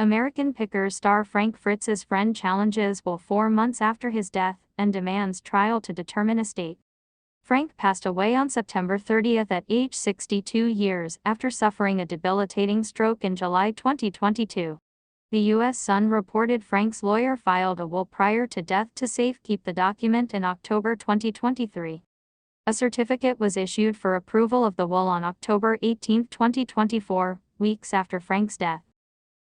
American Pickers star Frank Fritz's friend challenges will 4 months after his death and demands trial to determine estate. Frank passed away on September 30 at age 62 years after suffering a debilitating stroke in July 2022. The U.S. Sun reported Frank's lawyer filed a will prior to death to safekeep the document in October 2023. A certificate was issued for approval of the will on October 18, 2024, weeks after Frank's death.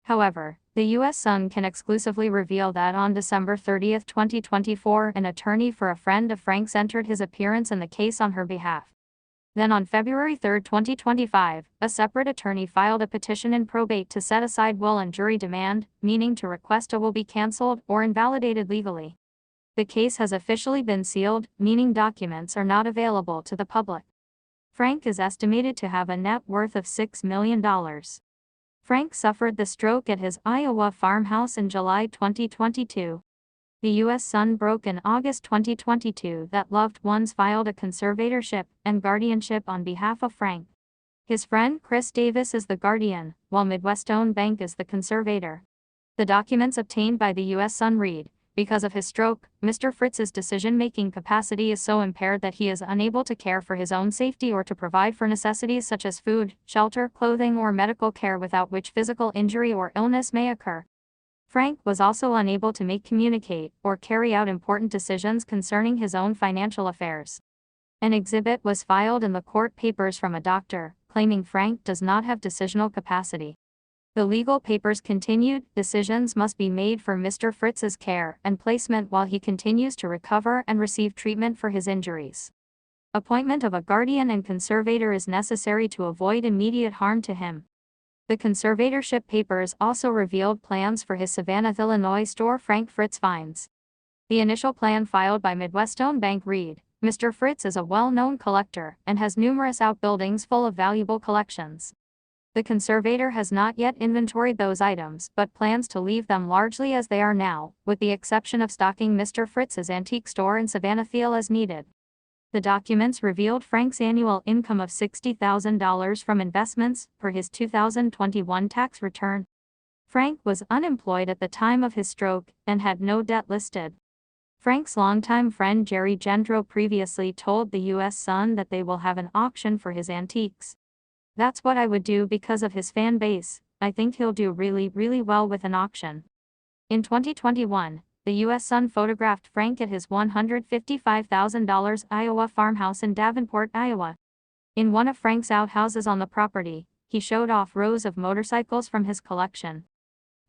However, the U.S. Sun can exclusively reveal that on December 30, 2024, an attorney for a friend of Frank's entered his appearance in the case on her behalf. Then on February 3, 2025, a separate attorney filed a petition in probate to set aside will and jury demand, meaning to request a will be cancelled or invalidated legally. The case has officially been sealed, meaning documents are not available to the public. Frank is estimated to have a net worth of $6 million. Frank suffered the stroke at his Iowa farmhouse in July 2022. The U.S. Sun broke in August 2022 that loved ones filed a conservatorship and guardianship on behalf of Frank. His friend Chris Davis is the guardian, while Midwestone Bank is the conservator. The documents obtained by the U.S. Sun read, because of his stroke, Mr. Fritz's decision-making capacity is so impaired that he is unable to care for his own safety or to provide for necessities such as food, shelter, clothing or medical care without which physical injury or illness may occur. Frank was also unable to communicate or carry out important decisions concerning his own financial affairs. An exhibit was filed in the court papers from a doctor, claiming Frank does not have decisional capacity. The legal papers continued, decisions must be made for Mr. Fritz's care and placement while he continues to recover and receive treatment for his injuries. Appointment of a guardian and conservator is necessary to avoid immediate harm to him. The conservatorship papers also revealed plans for his Savannah, Illinois store Frank Fritz finds. The initial plan filed by Midwestone Bank read, Mr. Fritz is a well-known collector and has numerous outbuildings full of valuable collections. The conservator has not yet inventoried those items but plans to leave them largely as they are now, with the exception of stocking Mr. Fritz's antique store in Savannah as needed. The documents revealed Frank's annual income of $60,000 from investments per his 2021 tax return. Frank was unemployed at the time of his stroke and had no debt listed. Frank's longtime friend Jerry Gendro previously told the U.S. Sun that they will have an auction for his antiques. That's what I would do because of his fan base. I think he'll do really well with an auction. In 2021, the U.S. Sun photographed Frank at his $155,000 Iowa farmhouse in Davenport, Iowa. In one of Frank's outhouses on the property, he showed off rows of motorcycles from his collection.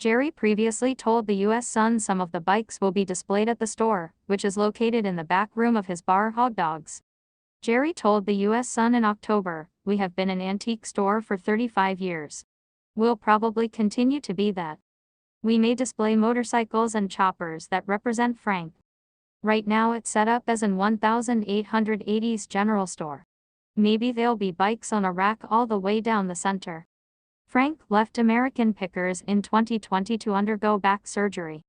Jerry previously told the U.S. Sun some of the bikes will be displayed at the store, which is located in the back room of his bar Hog Dogs. Jerry told the U.S. Sun in October, "We have been an antique store for 35 years. We'll probably continue to be that. We may display motorcycles and choppers that represent Frank. Right now it's set up as an 1880s general store. Maybe there'll be bikes on a rack all the way down the center." Frank left American Pickers in 2020 to undergo back surgery.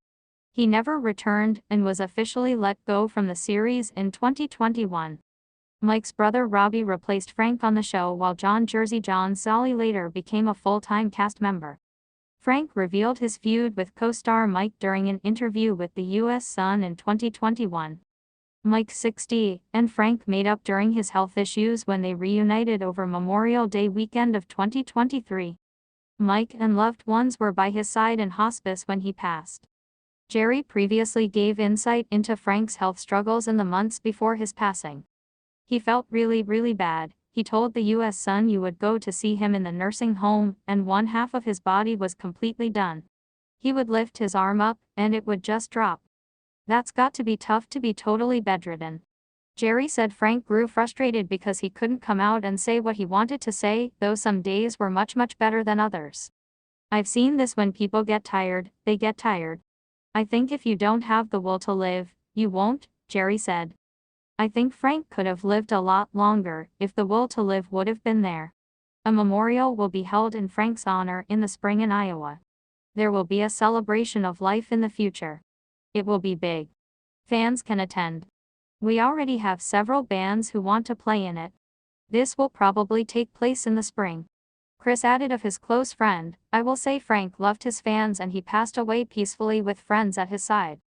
He never returned and was officially let go from the series in 2021. Mike's brother Robbie replaced Frank on the show while Jersey John Solly later became a full-time cast member. Frank revealed his feud with co-star Mike during an interview with the U.S. Sun in 2021. Mike's 60, and Frank made up during his health issues when they reunited over Memorial Day weekend of 2023. Mike and loved ones were by his side in hospice when he passed. Jerry previously gave insight into Frank's health struggles in the months before his passing. He felt really bad. He told the U.S. Sun you would go to see him in the nursing home, and one half of his body was completely done. He would lift his arm up, and it would just drop. That's got to be tough to be totally bedridden. Jerry said Frank grew frustrated because he couldn't come out and say what he wanted to say, though some days were much better than others. I've seen this when people get tired, they get tired. I think if you don't have the will to live, you won't, Jerry said. I think Frank could have lived a lot longer if the will to live would have been there. A memorial will be held in Frank's honor in the spring in Iowa. There will be a celebration of life in the future. It will be big. Fans can attend. We already have several bands who want to play in it. This will probably take place in the spring. Chris added of his close friend, "I will say Frank loved his fans and he passed away peacefully with friends at his side."